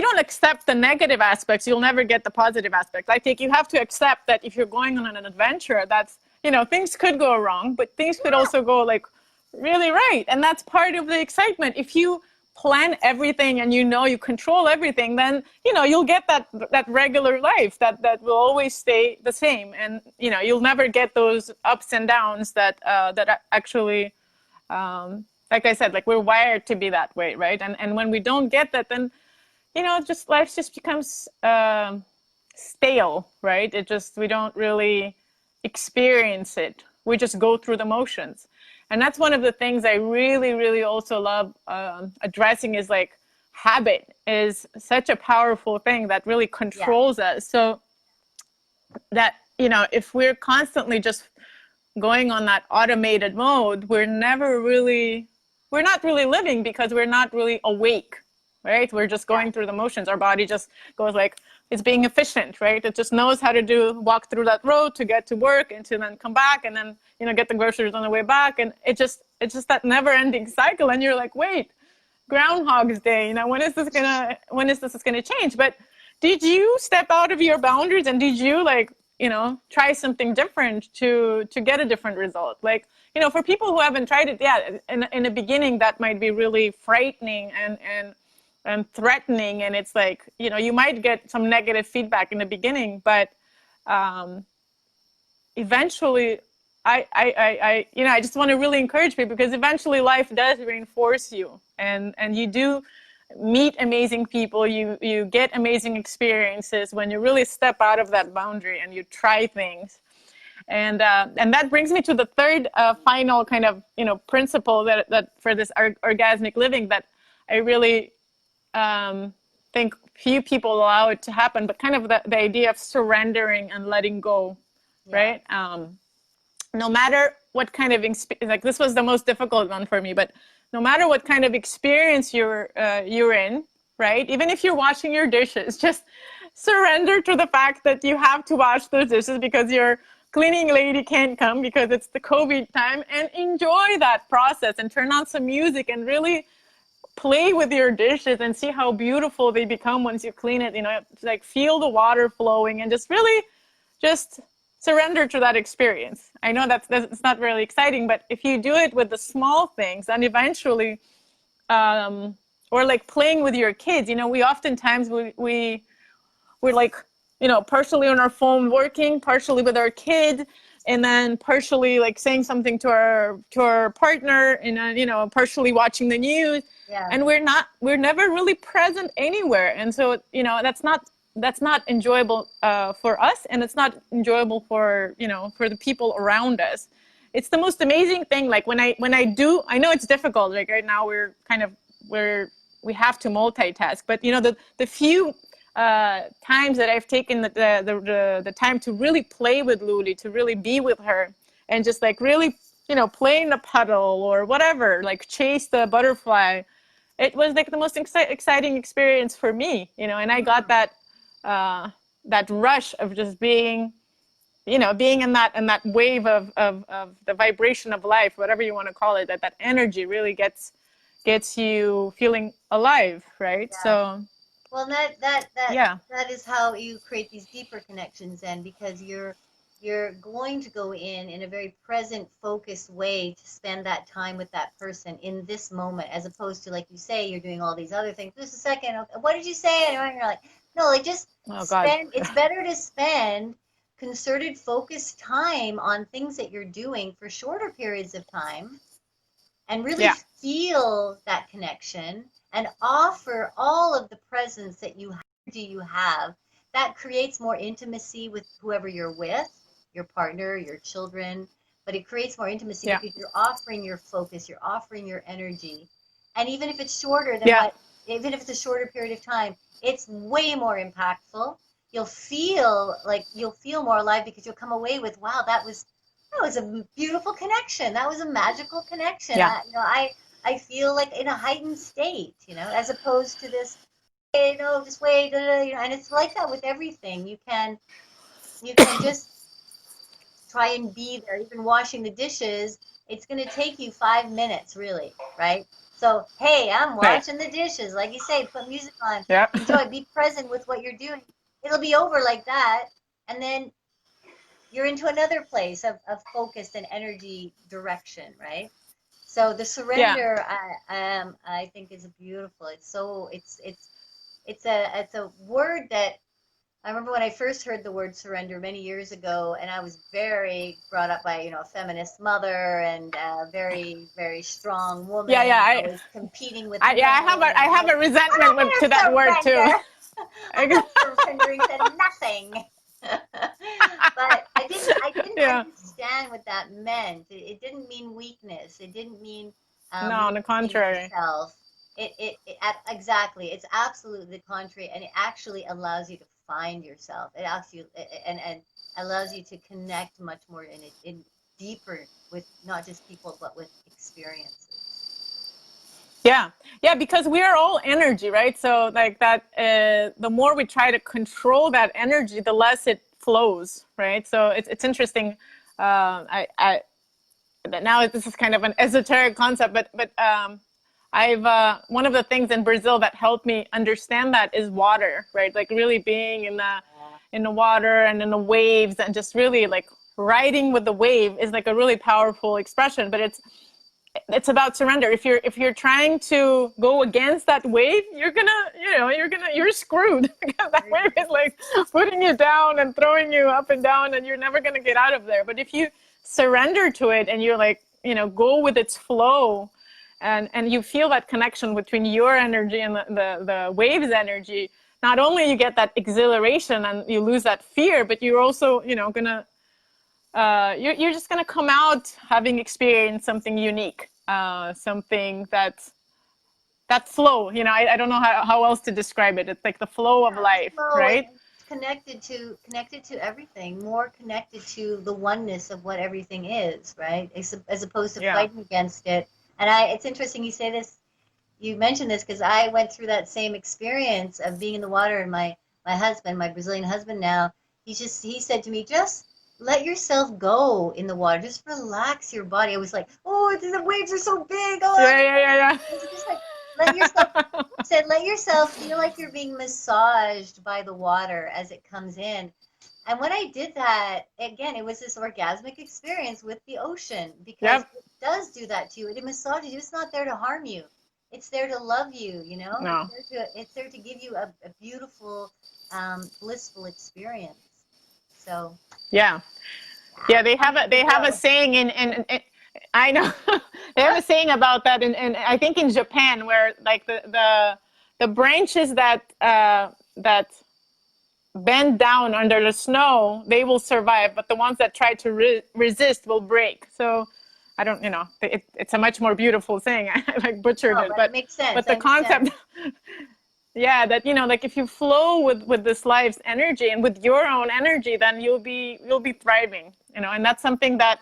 don't accept the negative aspects, you'll never get the positive aspects. I think you have to accept that if you're going on an adventure, that's, you know, things could go wrong, but things could also go like really right, and that's part of the excitement. If you plan everything and you control everything, then you'll get that regular life that will always stay the same, and you'll never get those ups and downs that actually, like I said, like we're wired to be that way, right? And when we don't get that, then just life just becomes stale, right? We don't really experience it. We just go through the motions. And that's one of the things I really, really also love addressing, is like habit is such a powerful thing that really Yeah. controls us. So that, if we're constantly just going on that automated mode, we're not really living, because we're not really awake, right? We're just Yeah. going through the motions. Our body just goes like, it's being efficient, right? It just knows how to walk through that road to get to work and to then come back and then, get the groceries on the way back. And it's just that never ending cycle. And you're like, wait, Groundhog's Day, when is this gonna change? But did you step out of your boundaries, and did you try something different to get a different result? Like, for people who haven't tried it, yeah, in the beginning that might be really frightening and threatening, and it's like, you might get some negative feedback in the beginning, but eventually I just want to really encourage people, because eventually life does reinforce you, and you do meet amazing people, you get amazing experiences when you really step out of that boundary and you try things. And that brings me to the third final kind of principle that for this orgasmic living that I really think few people allow it to happen, but kind of the idea of surrendering and letting go. Yeah. Right? No matter what kind of like, this was the most difficult one for me, but no matter what kind of experience you're in, right? Even if you're washing your dishes, just surrender to the fact that you have to wash those dishes because your cleaning lady can't come because it's the COVID time, and enjoy that process and turn on some music and really play with your dishes and see how beautiful they become once you clean it. Like, feel the water flowing and just really just surrender to that experience. I know that's it's not really exciting, but if you do it with the small things, then eventually, or like playing with your kids, we oftentimes we're like, partially on our phone working, partially with our kid, and then partially like saying something to our partner, and then, partially watching the news. Yeah. And we're never really present anywhere. And so, that's not enjoyable for us, and it's not enjoyable for the people around us. It's the most amazing thing. Like, when I do, I know it's difficult. Like, right now we have to multitask, but the few times that I've taken the time to really play with Luli, to really be with her, and just like really play in the puddle or whatever, like chase the butterfly, it was like the most exciting experience for me. And I got that rush of just being in that wave of the vibration of life, whatever you want to call it, that energy really gets you feeling alive, right? Yeah. So Well, that yeah. that is how you create these deeper connections then, because you're going to go in a very present, focused way to spend that time with that person in this moment, as opposed to, like you say, you're doing all these other things. Just a second, okay, what did you say? And you're like, no, like, just Oh God. spend. It's better to spend concerted, focused time on things that you're doing for shorter periods of time, and really Yeah. feel that connection and offer all of the presence that you have. That creates more intimacy with whoever you're with, your partner, your children, but it creates more intimacy Yeah. because you're offering your focus, you're offering your energy. And even if it's shorter than Yeah. what, even if it's a shorter period of time, it's way more impactful. You'll feel more alive, because you'll come away with, wow, that was a beautiful connection. That was a magical connection. Yeah. I feel like in a heightened state, as opposed to this, hey, no, just wait, and it's like that with everything. You can just try and be there. Even washing the dishes, it's going to take you 5 minutes, really, right? So, hey, I'm Right. washing the dishes. Like you say, put music on, Yeah. enjoy, be present with what you're doing. It'll be over like that, and then you're into another place of focus and energy direction, right? So the Yeah. surrender, I think, is beautiful. It's a word that I remember when I first heard the word surrender many years ago, and I was very brought up by a feminist mother, and a very, very strong Yeah. woman, Yeah. always competing with Yeah. men, I and have a I'm resentment not to that gonna word too. surrender. I'm not surrendering to nothing. But I didn't Yeah. understand what that meant. It didn't mean weakness. It didn't mean No, on the losing contrary. yourself. Exactly. It's absolutely the contrary, and it actually allows you to find yourself. It asks you and allows you to connect much more in deeper with not just people but with experiences. Yeah, yeah, because we are all energy, right? So like that, the more we try to control that energy, the less it flows, right? So it's interesting. I that now this is kind of an esoteric concept, but I've one of the things in Brazil that helped me understand that is water, right? Like really being Yeah. in the water and in the waves and just really like riding with the wave is like a really powerful expression. But it's about surrender. If you're trying to go against that wave, you're screwed because that wave is like putting you down and throwing you up and down, and you're never gonna get out of there. But if you surrender to it and you're like, go with its flow, and you feel that connection between your energy and the wave's energy, not only you get that exhilaration and you lose that fear, but you're also gonna you're just going to come out having experienced something unique, something that flow. I don't know how else to describe it. It's like the flow of Yeah, the life, flow and right? connected to everything, more connected to the oneness of what everything is, right? As opposed to Yeah. fighting against it. And it's interesting you say this, you mentioned this because I went through that same experience of being in the water, and my husband, my Brazilian husband now, he said to me, just let yourself go in the water, just relax your body. I was like, oh, the waves are so big. Oh, Yeah, yeah, just like let yourself said let yourself feel like you're being massaged by the water as it comes in. And when I did that, again, it was this orgasmic experience with the ocean because Yep. it does do that to you. It massages you. It's not there to harm you. It's there to love you, you know? No. It's there to give you a beautiful, blissful experience. So, Yeah. yeah, Yeah, they have wonderful a show. saying in I know they have a saying about that in I think in Japan, where like the branches that bend down under the snow, they will survive, but the ones that try to resist will break. So I don't, it's a much more beautiful thing. I like butchered No, it, but it but makes sense. but I the understand. concept, yeah, that like if you flow with this life's energy and with your own energy, then you'll be thriving. And that's something that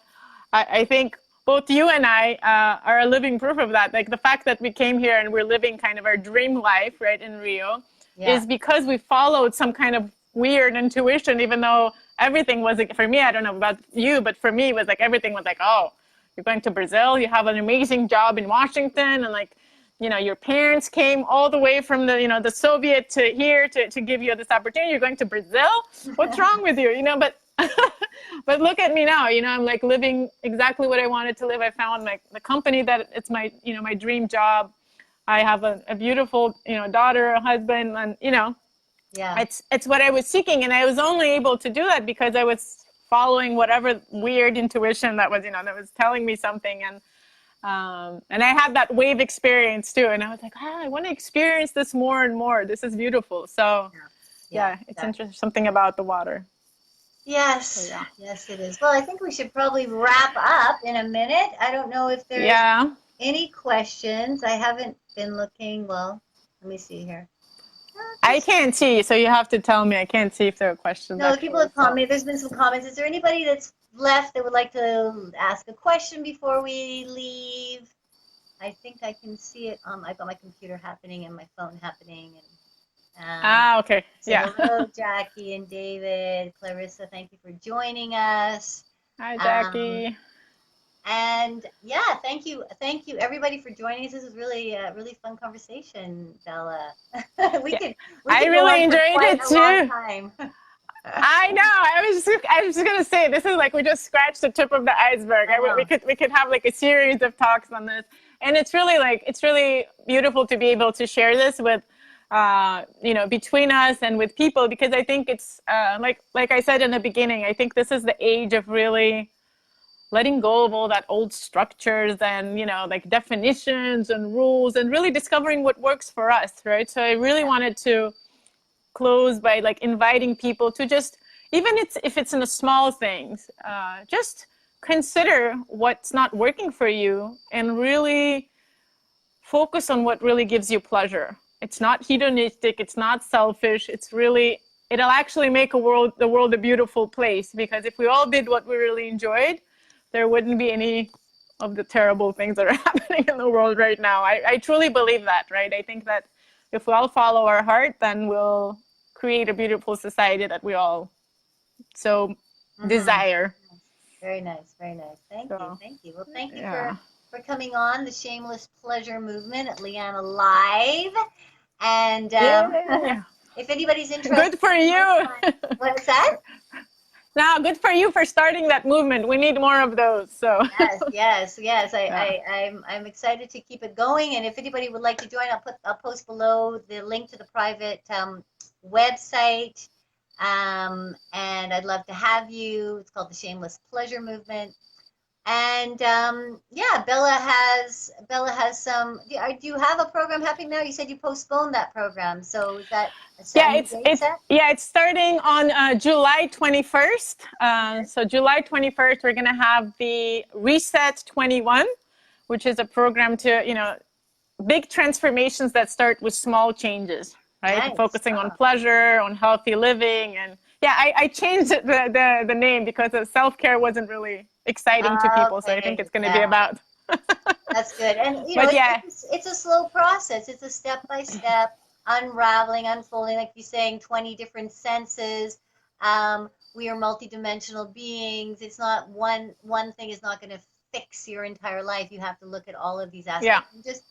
I think both you and I are a living proof of that. Like the fact that we came here and we're living kind of our dream life, right, in Rio, Yeah. is because we followed some kind of weird intuition, even though everything was like, for me, I don't know about you, but for me, it was like everything was like, oh, you're going to Brazil, you have an amazing job in Washington, and like, your parents came all the way from the Soviet to here to give you this opportunity. You're going to Brazil? What's wrong with you? But but look at me now. I'm like living exactly what I wanted to live. I found like the company that it's my my dream job. I have a beautiful daughter, a husband, and Yeah. it's what I was seeking, and I was only able to do that because I was following whatever weird intuition that was that was telling me something. And I had that wave experience too, and I was like, I want to experience this more and more. This is beautiful. So Yeah. Yeah. yeah, it's Exactly. interesting, something about the water. So Yes, yeah. yes, it is. Well, I think we should probably wrap up in a minute. I don't know if there's Yeah, any questions. I haven't been looking. Well, let me see here. I can't see, so you have to tell me. I can't see if there are questions No, people actually. have So commented. There's been some comments. Is there anybody that's left that would like to ask a question before we leave? I think I can see it. I've got my computer happening and my phone happening, and okay, so yeah. hello, Jackie and David, Clarissa. Thank you for joining us. Hi, Um, Jackie. And yeah, thank you everybody for joining us. This is really a really fun conversation, Bella. we Yeah, could we I could go really on for enjoyed quite it a long too. time. I know. I was just gonna say this is like we just scratched the tip of the iceberg. I We know. could have like a series of talks on this, and it's really beautiful to be able to share this with, between us and with people, because I think it's like I said in the beginning. I think this is the age of really letting go of all that old structures and like definitions and rules, and really discovering what works for us, right? So I really wanted to close by like inviting people to just, even if it's in the small things, just consider what's not working for you and really focus on what really gives you pleasure. It's not hedonistic, it's not selfish, it's really, it'll actually make the world a beautiful place, because if we all did what we really enjoyed, there wouldn't be any of the terrible things that are happening in the world right now. I truly believe that, right? I think that if we all follow our heart, then we'll create a beautiful society that we all so desire. Very nice, very nice. Thank you, So, thank you. Well, thank you yeah. for coming on the Shameless Pleasure Movement at Lianna Live. And Yeah. if anybody's interested, Good for you. what is that? Now, good for you for starting that movement. We need more of those. So Yes. yeah. I'm excited to keep it going. And if anybody would like to join, I'll post below the link to the private website. And I'd love to have you. It's called the Shameless Pleasure Movement. And yeah, Bella has some. Do you have a program happening now? You said you postponed that program. So is that a new date set? It's starting on July 21st. So July 21st, we're gonna have the Reset 21, which is a program to, you know, big transformations that start with small changes, right? Nice. Focusing on pleasure, on healthy living, and yeah, I changed the name because self-care wasn't really exciting to people. So I think Okay, it's going to be yeah. about. That's good. And you know, But yeah, it's a slow process. It's a step-by-step unraveling, unfolding, like you're saying, 20 different senses. We are multidimensional beings. It's not one thing is not going to fix your entire life. You have to look at all of these aspects yeah, and just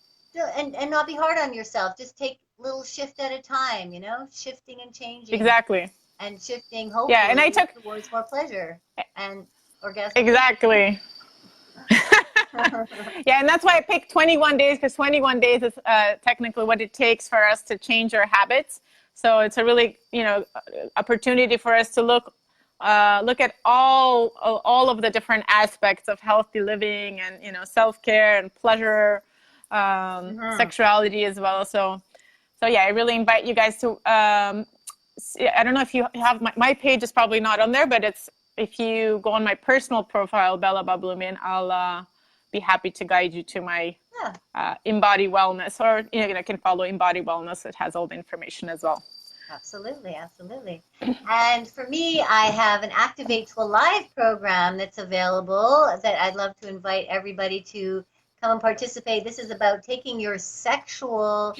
and not be hard on yourself. Just take little shift at a time, you know, shifting and changing exactly. and shifting Yeah, and I hopefully took towards more pleasure and orgasmic exactly. Yeah, and that's why I picked 21 days, because 21 days is technically what it takes for us to change our habits. So it's a really, you know, opportunity for us to look at all of the different aspects of healthy living and, you know, self-care and pleasure, sexuality as well. So yeah, I really invite you guys to. I don't know if you have my page is probably not on there, but it's if you go on my personal profile, Bella Bablumian, I'll be happy to guide you to my Imbody Wellness, or you can follow Imbody Wellness. It has all the information as well. Absolutely. And for me, I have an Activate to Alive program that's available that I'd love to invite everybody to come and participate. This is about taking your sexual.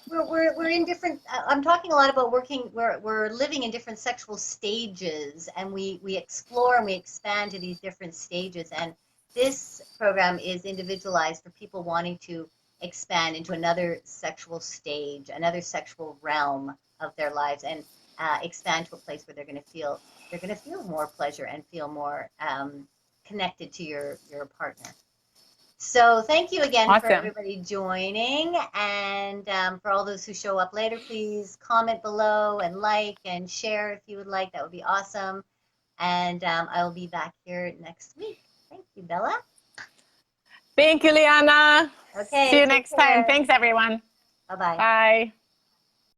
We're in different. I'm talking a lot about working. We're living in different sexual stages, and we explore and we expand to these different stages. And this program is individualized for people wanting to expand into another sexual stage, another sexual realm of their lives, and expand to a place where they're going to feel more pleasure and feel more connected to your partner. So thank you again for everybody joining, and for all those who show up later, please comment below and like and share if you would like. That would be awesome. And I will be back here next week. Thank you, Bella. Thank you, Lianna. Okay. See you next time. Thanks, everyone. Bye-bye. Bye.